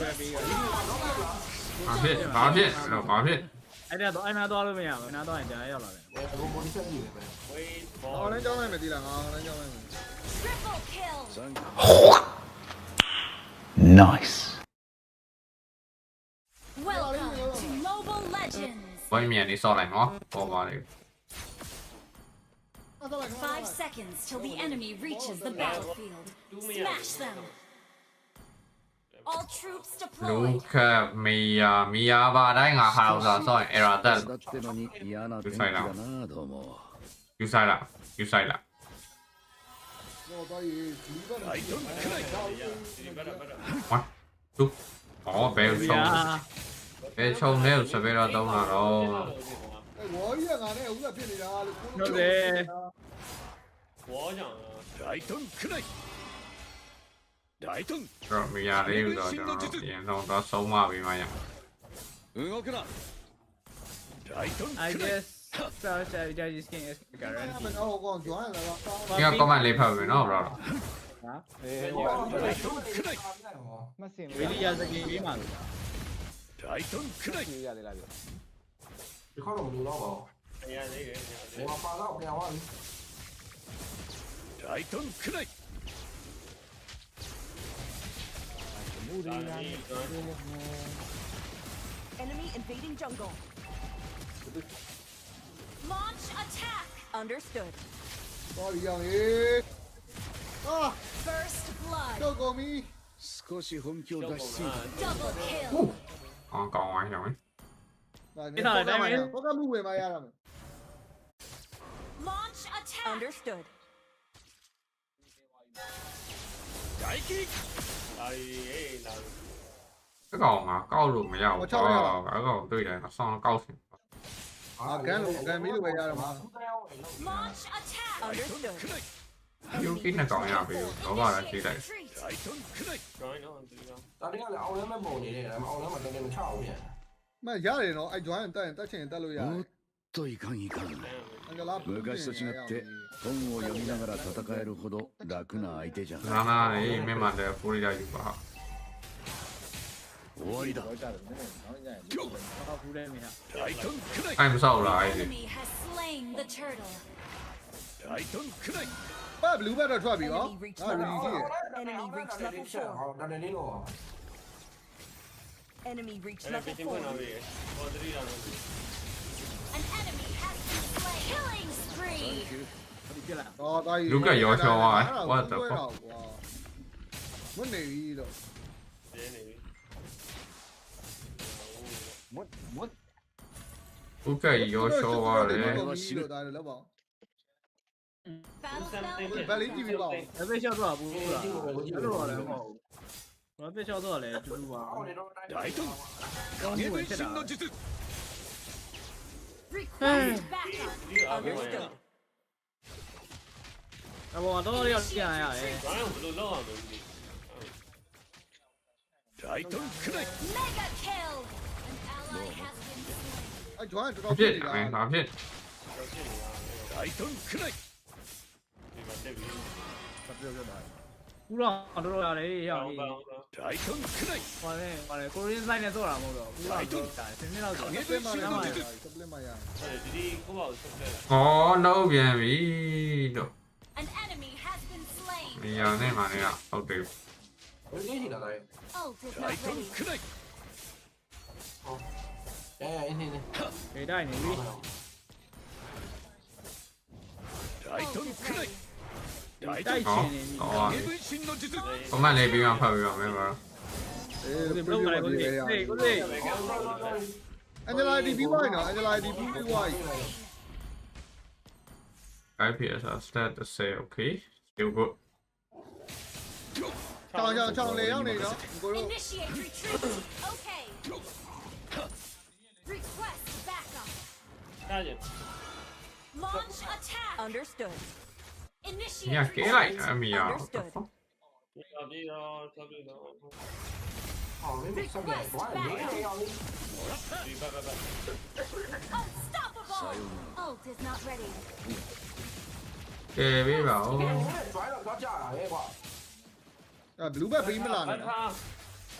ဘာဖြစ်တော့ဘာဖြစ်အဲ့ဒါတော့အဲ့နာတော့လို့မရဘူးနားတော့ရင်ကြားရောက်လာတယ် ဘုံဘုံချက်ကြည့်နေမယ် အော်လည်းကြောင်းလိုက်မယ်ဒီလားငါလည်းကြောင်းလိုက်မယ် Triple kill. Nice. Welcome to Mobile Legends. ဘိုင်းမြန်နေစောက်လိုက်နော်ပေါ်ပါလေ 5 seconds till the enemy reaches the battlefield. Smash them. All troops လူ deployed. ခက်မီယာပါတိုင်းငါဟာလို့ဆိုရင် error တက် だってのに嫌な天気だなどうも。 ယူဆိုင်လားယူဆိုင်လား တော့တော့ဒီဘက် ဝါသူအော်ဘယ်ချုံနေစပယ်တော့တောင်းလာတော့ အဲ့ဝေါ်ကြီးကငါနဲ့အခုကဖြစ်နေတာလို့ ဟုတ်တယ် ライトンくらい。ライトン တော့မီယာလေးတော့ကျွန်တော်ပြန်တော့ဆုံးမပြီးမှရ 動くな。ライトン I くらい。 guess Star Strategy skin is အဲ့ guaranteed တော့ကောင်းကျွမ်းလာတော့ ဒီက comment လေးဖတ်ပြီနော် bro ライトンくらい。 မစင် ဝီလီယာစကင်ပြီးမှလို့ ライトンくらい。 ရရတယ်လားပြော ဒီခေါက်တော့မလို့တော့ပါဘူးဘာပါတော့ပြန်သွားပြီ ライトンくらい。 Enemy invading jungle. launch attack. Understood. တော့ဒီရောက်ရေးအာ First blood. တော့ကုန်ပြီ 少し本気を出しすぎた。 Double kill. အော်ကောင်းပါရောင်း ဒါနဲ့တော့ကမှုဝင်มาရတာမယ် Launch attack. Understood. 大気。 这ကောင်ကကောက်လို့မရဘူးအဲ့ကောင်တွေ့တယ်ဆောင်းကောက်စင် အာကန်လို့ကန်မီးလို့ပဲရတော့မှာ Launch attack. ライトンくらい。 ယူကိနှစ်ကောင်ရပြီတော့ပါလားကြည့်လိုက် Retreat. ライトンくらい。 ဒါတွေကလည်းအောင်လည်းမပုံနေတယ်ဒါမှအောင်လည်းမတင်းတင်းမချအောင်ပြန် မရတယ်နော်အဲ့ကျွမ်းတက်ရင်တက်ချင်တက်လို့ရတယ် おっといかんいかん。 အင်္ဂလာ 昔と違って本を読みながら戦えるほど楽な相手じゃ နာ ない。 နာလေးမင်းမတဲ့ဖူရီရယူပါ 終わりだ。 တော့ကြတယ်နော်ညရင်တော့ဖူးတယ်မင်း ライトンくらい。 အဲ့မဆောက်လား The အဲ့ဒီ enemy has slain the turtle. ライトンくらい。 ပတ်ဘလူးဘက်တော့ထွက်ပြီနော် Enemy reached ဟာလူ level ကြီးရဲ့ Enemy reached level 4. ဟောဒါလည်းလေးတော့ Enemy reached level 4. An enemy has been slain. Killing spree. ဒီပြလာ တော့တာကြီးမနေပြီတော့ ဥက္ကဋ္ဌရောချောပါတယ် လို့ဒါလည်းလောက်ပါ Battle spell. ဘယ်လေးကြည့်ပြပါဦး အဖေရှော့တော့ဘူးလားအဲ့လိုတော့လည်းမဟုတ်ဘူးဘာဖေရှော့တော့လည်းတူတူပါ ライトン。影分身の術。 Request backup. Understood. အဘောတော့ရောက်ပြန်ရတယ် ライトンくらい。 Mega kill. An ally has been slain. အဲ့ကျွမ်းတော် ဘာ တော် ဖြစ် ဖြစ်နေတာ ဘာဖြစ် ライトンくらい。 ဘူးတော့တော်တော်ရတယ်ရောက်ပြီ ライトンくらい。 ဟောလေကိုရင်းဆိုင်နဲ့တော့တာမဟုတ်တော့ဘူးတော့တာစနေတော့ ငါပြင်မှာလည်းစပလင်မှာရ အော်နှုတ်ပြန်ပြီတော့ An enemy has been slain. မီယာနဲ့ငါနဲ့ဟုတ်တယ် ဘယ်လေးရှိတာလဲ Ult is ラ not イトン ready. くらい。 အင်းနေ ဒေတိုင်းနေပြီ ライトンくらい。ライト တို ン က်ချင်နေပြီ ဟော 影分身の術。 ကမလေးပြီးမှဖတ်ပြီးပါမယ်ဗျာ အေး ဒီဘ ဘ လော ယ် က် လို လိုက် လဲ ကိုလေကိုလေ အန်ဂျလာဒီဘီဝိုင်းနော်အန်ဂျလာဒီဘီဝိုင်း IPS stat to say okay still good ချောင်းလေရောက်နေနော်ကိုတို့ Initiate retreat. Okay. Request backup. Launch attack. Understood. ည Initiate ကဲလိုက်အမီယာ Understood. ဟောမင်းဆက်ပြန်သွားနေတယ်ရော unstoppable. Ult is not ready. ကဲပြီးပါဦး သွားတော့တော့ကြာတာပဲကွာ ဘလူးဘက်ပြီးမလာနဲ့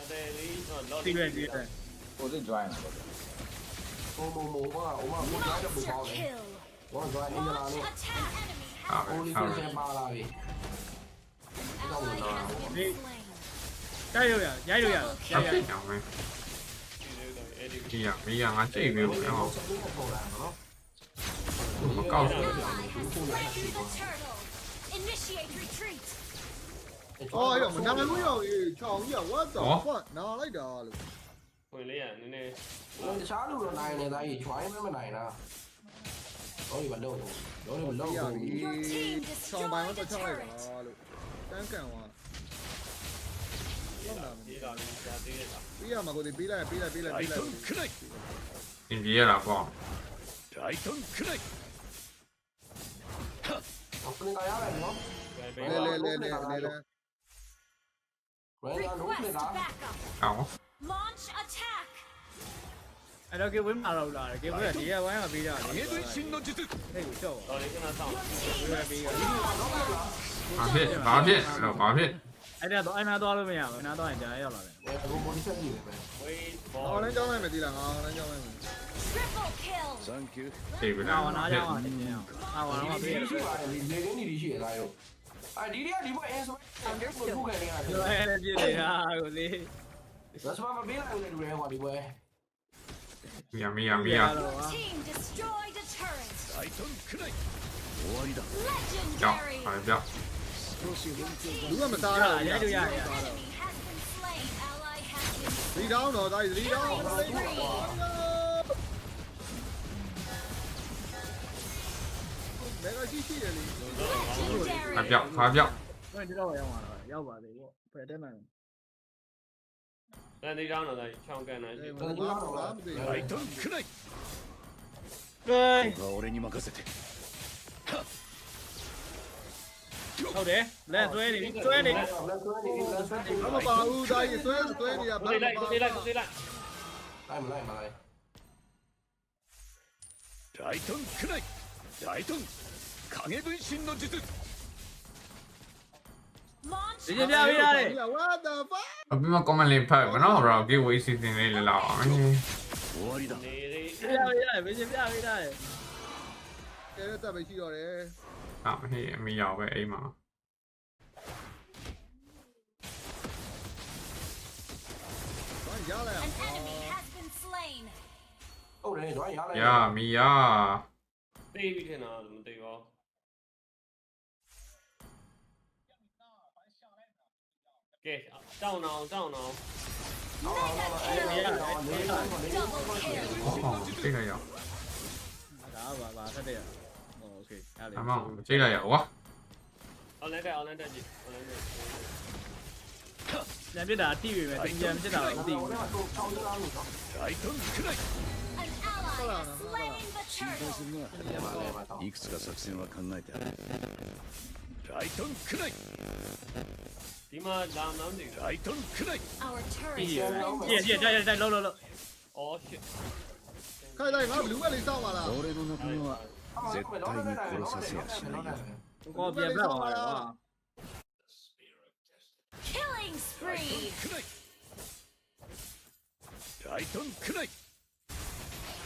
အတယ်လေး ဒီပဲဒီပဲ ကိုစစ် join လာတော့ ဟိုကကိုကြားတဲ့ပူပေါင်း Monster တယ် kill. ဘော join အင်္ဂလာလို့ Attack. အား ဟို ပဲ လီ အား စ ပဲ င်ပါလာပြီ Ally has been slain. တိုက်လို့ရရိုက်လို့ရ အဖြစ်ကြောင်ပဲဒီရမီးရငါကြိတ်ပြီဟော ဆက်ပြီးပေါ်လာနော် မကောက် Ally has rescued the turtle. Initiate retreat. အော်အဲ့တော့မနာမည်ဘူးရောချောင်းကြီးက what the fuck နားလိုက်တာလို့ ဝင်လေးရနည်းနည်း တခြားလူတော့နိုင်နေတာကြီး join မနိုင်တာတော့ဒီမလို့တော့ဒီမလို့ ရ ဘူး ပြီချောင်းပိုင်းတော့ချောင်းလိုက်တာလို့တန်းကန်သွားလောက်လာမယ် ဒီလာလေးကြာသေးတယ်လား ပြီးရမှာကိုဒီပြီးလိုက် အင်ဂျီရတာပေါ့ 大胆くらい အပလင်ကရတယ်နော် ပဲ လေ ပဲ လေလေလေလေ ဘယ်လိုလုပ်လဲ Request လား backup. ဟော Launch attack. အဲ့တော့ကေဝင်းမှာတော့လာတယ်ကေဝင်းကဒီကဝိုင်းကပြီးတာလေ 影分身の術 ဟဲ့ကိုရှော့ တော်လေးခဏဆောင် ဝင်းကပြီးတာ ဘာဖြစ်ဘာဖြစ်တော့ဘာဖြစ် အဲ့တော့အဲ့နာတော့လို့မရဘူးနာတော့ရင်ကြာရောက်လာတယ် ဘယ်လိုမိုဒီဆက်ကြည့်လဲ ဝေးဘော အော်လမ်းကြောင်းလိုက်မယ်ဒီလားငါလမ်းကြောင်းလိုက်မယ် Triple kill. サンキュー သိပြီ အာ လား ဝနာကြောင်းအောင်တင်အောင်အာဝနာမှာ ဒီ ပြီး ရှိပါတယ်လေရင်းဒီရှိရသားရောဒီဘက်အင်းဆိုကိုခုခံနေရတယ် တော့အဲ့ဒီပြည့်နေတာကိုလေ ဒါဆိုမှမပေးလိုက်ဘူးလေဟိုဒီဘက် မီယာမီယာမီယာ Your team destroyed a turret. 大胆くらい終わりだ ကြောက် Legendary. အားပြောက် 少し勉強 လူကမစား ရ တော့ ရိုက်လို့ရရ Enemy has been slain. Ally has been ဒီတောင်းတော့ဒါဒီတောင်း killing spree. ဘယ်ကရှိတယ်လေ Legendary. အားပြောက်အားပြောက် ဘယ်ဒီတော့ရောက်လာတော့ရောက်ပါသေးပေါ့ဖယ်တဲ့နိုင် တန်သေးတောင်းတော့ချောင်းကန်နိုင်ရှိ ဘာမှမသိ 大胆くらい ကဲ 僕は俺に任せて ဟုတ်တယ်လက်သွဲနေသွဲနေ လက်ဆွဲနေလက်ဆွဲနေ ဘာမပါဘူးဒါကြီးဆွဲနေရ ကိုသေးလိုက်ကိုသေးလိုက်ကိုသေးလိုက် လိုက်မလိုက်မလိုက် 大胆くらい大胆影分身の術 Launch ဒီကြပြပေးရတယ် what the fuck အပြင်မှာ comment လေးဖတ်မနော်တော့ giveaway season လေးလာအောင် 終わりだ နေလေး ပြပေးရတယ်ဘယ်ကြပြပေးရတယ် ကဲတက်ပဲရှိတော့တယ် ဟာဟေးအမီရောက်ပဲအိမ်မှာ ဘာရလဲ An enemy has been slain. ဟုတ်တယ်တော့ရလိုက် ယာမီယာ သေးပြီထင်တာမသေးပါကဲတောင်းအောင် တော့ Mega အဲ့ဒါ kill. လေး Double kill. ဟောသိလိုက်ရ ဒါပါဆက်တယ်โอเคအဲ့လေ အမောင်သိလိုက်ရဝါ အောင်လိုက်တက်ကြည့်အောင်လိုက်တက် ပြန်ပြစ်တာအတိပဲပဲတင်ပြန်ပြစ်တာတော့မသိဘူး တော့ချောင်းသားလို့နော် 大胆くらい An ally has slain the 心配 turtle. するな လဲပါလဲပါတော့ いくつか作戦は考えてある大胆くらい ဒီမှာလာမလို့နေ 大胆くらい Our turret ပြ has ည့် been ပြည့်တိုက်လုံး အော် shit ခိုင်လိုက်ငါဘလူးကလေးစောက်ပါလား 俺の仲間は絶対に殺させやしないよ ကိုပြန်ပြတ်သွားတယ်ကွာ killing spree. くらい大胆くらい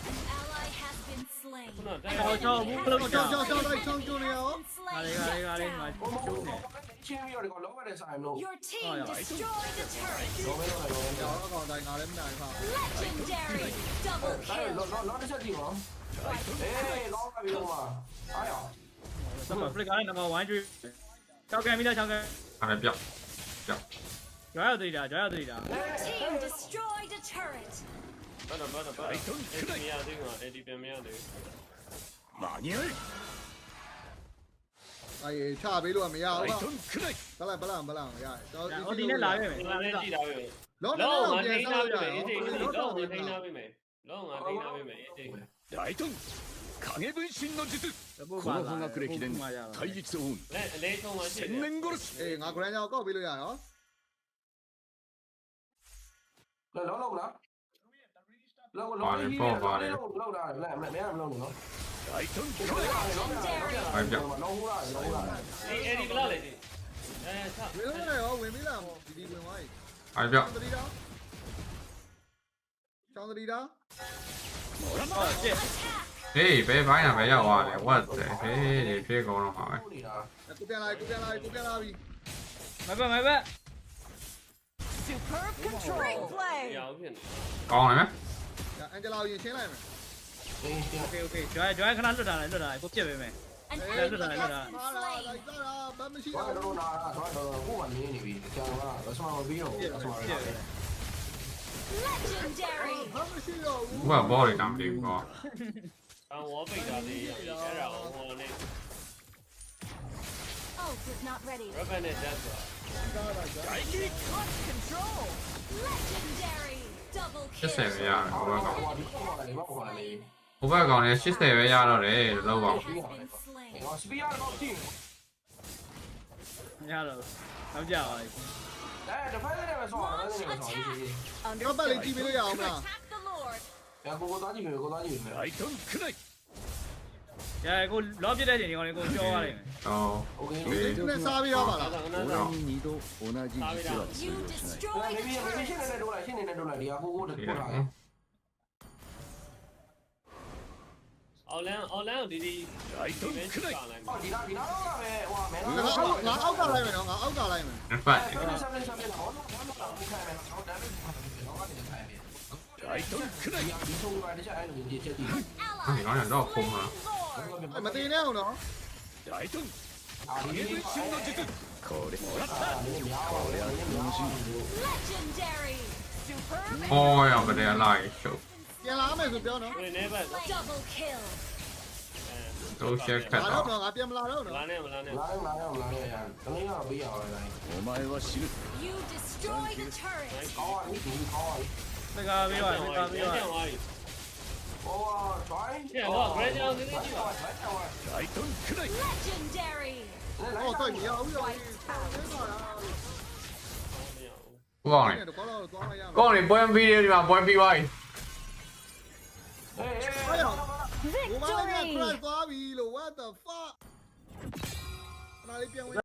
An ally has been slain. ခုနတက် ဟောချောဘူးလုံးချော ချောင်းလိုက်ချောင်းကျိုးနေရော ငါလေးငါချိုးနေ ချင်းပြီးတော့လောကတဲ့ဆိုင်လို့ Your team destroyed the turret. လောပဲလောပဲ ကျောင်းအကောင်တိုင်းငါလည်းမနိုင်ပါ Legendary. Double ဒါ kill. လောတစ်ချက်ကြည့်ပါအေးလောကပြီးတော့မှာအားရ ဆက်ပါဖလစ်ကားနဲ့ငါဝိုင်းကျွေးချောက်ကန်ပြီးတော့ချောက်ကန် အားပြောက် ကြွားရသေးတာ Your team destroyed a turret. ဘာတော့မရသေးဘူးအဲ့ဒီပြန်မရသေးဘူး 間に合え အေးချပေးလို့မရ 大 ဘူး 胆くらい ဘလန်ရတယ်တော့ ဟိုဒီနဲ့လာခဲ့မယ် ဒီမှာလည်းကြည့်တာပဲ လော လော လော ငါ ပြန် ထိန်း စား ထား ရ ပြီ အောင် အေးအေး လော လော တော့ ငါထိန်းထားပြီမယ်လောငါထိန်းထားပြီမယ်အေး 大胆影分身の術 ပု この葉学歴で対立を追う လက်အလေးဆုံးမှရှိ 千 တယ် 年殺し အေးငါဂရန်ကြောင်ကောက်ပေးလို့ရရော လောလောလားလောလောလောတာလက်မင်းမလုံးနော် 大胆くらい Legendary. လောဟူလားလောဟူလား အေးအဲ့ဒီဘလောက်လဲဒီအဲဆက် ဝင်လို့ရရောဝင်ပြီလားဒီဝင်သွားပြီ အားပြောက် တတိတော့ င်းသတိတာ ဟုတ်ရှစ် ဟေးဘယ်ဘိုင်းတာပဲရောက်သွားတယ် what the ဟေးဒီဖြစ်ကုန်တော့မှာပဲ နေတာ ကိုပြန်လာပြီ မပဲမပဲ Superb control play. ရအောင်ဖြစ်နေ ကောင်းတယ်မယ် အန်ဂျလာကိုရင်ချင်းလိုက်မယ် အေးရှင်း โอเคโอเคဂျွိုင်းခဏလွတ်တာကိုပြစ်ပေးမယ် An Let's enemy do that, let's do has that. been ဟာလာ slain. လိုက်စားတာဘာမရှိ တော့ တော့ တော့နာတော့ကိုယ်ကနေနေပြီကျောင်းကရစမမပြီးတော့ ပြစ် ရစမ ပြ ပြီး စ် တော့ Legendary. ဘာမရှိတော့ဘူး ဘုကဘောတွေတောင်မသိဘူးကော အောင်ဝေါ်ပိတ်တာလေးအဲ့ဒါဟိုနဲ့ Ult is not ready. ရဘန်နဲ့တက်သွား စားတာကြာ Control. Legendary. Double 80 kill. ပဲရတယ်ဟိုဘက်ကောင် ဟိုဒီကောင်လည်းမဟုတ်ပါနဲ့ ဟိုဘက်ကောင်လည်း80ပဲရတော့တယ်လို့ပေါ့ Has been slain. ဟောစပီယာတော့ကြည့် ရတော့နောက်ကြပါပြီ တဖိုင်လည်းပဲဆောင်းတယ်လည်းဆောင်းကြည့် တော့ပတ်လေးကြည့်ပေးလို့ရအောင်မလား Attack the Lord. ရကိုသားကြည့်မယ်ကိုသားကြည့်မယ် ရကိုလောပြစ်တဲ့ချိန်ဒီကောင်လေးကိုပြောရတယ် ဟော โอเค ဒီနဲ့စားပြီးတော့ပါလား အဲ့ဒါ 俺に2度同じ実は You 通用しない destroy မ the င်းမင်းရှင်း turret. နေတော့လိုက်ရှင်းနေတော့လိုက်ဒီအကိုကိုတက် ဒီ ပေါ် တော့ လာ အော်လန်ကိုဒီပဲချလာလိုက် ဟောဒီနာတော့ပဲဟိုမဲ ငါအောက်ကလိုက်မယ်နော်ငါအောက်ကလိုက်မယ် တစ်ဖက် ဆက်ဆက်ဆက်ဆက်ဟောတော့ဘာလို့ဒီခိုင်မယ်ဟောဒါပဲတော့ကနေခိုင်မယ်ဒီဆုံးရတဲ့ချက်အဲ့လိုဒီချက်ဒီ ဒီ Ally ကောင်ကတော့ခုံးမှာ Lord. မတင်နဲ့အောင်နော် အာဒီရှင်တော့ချက် これ Legendary. Superb. ဟောရပါတဲ့လိုက်ရှုပ် ပြန်လာမယ်ဆိုပြောနော် ဝင်နေပါ Double kill. တို့ရှက်ခတ် လာ တော့ တော့ငါပြန်မလာတော့ မ နော် လာနဲ့မလာနဲ့ လာရတမင်းကတော့ပေးရအောင်လိုက် お前は知る You destroy the turret. ကောင်းပြီဒီကောင်း စကားပေးပါစကားပေးပါ ပြန်သွားပြီ ဟောတိုင်း ပြန်တော့ grand ကြောင်နေနေကြည့်ပါ Legendary. ဟောတော့ရအောင်ရအောင် ဘုကောင်လေ တော့တော့သွားလိုက်ရမယ် ကောင်းလေပွဲပြီးဒီမှာပွဲပြီးသွားပြီ အေး ဘုမလည်းခရိုက်သွားပြီလို့ what the fuck နားလေးပြန်ဝင်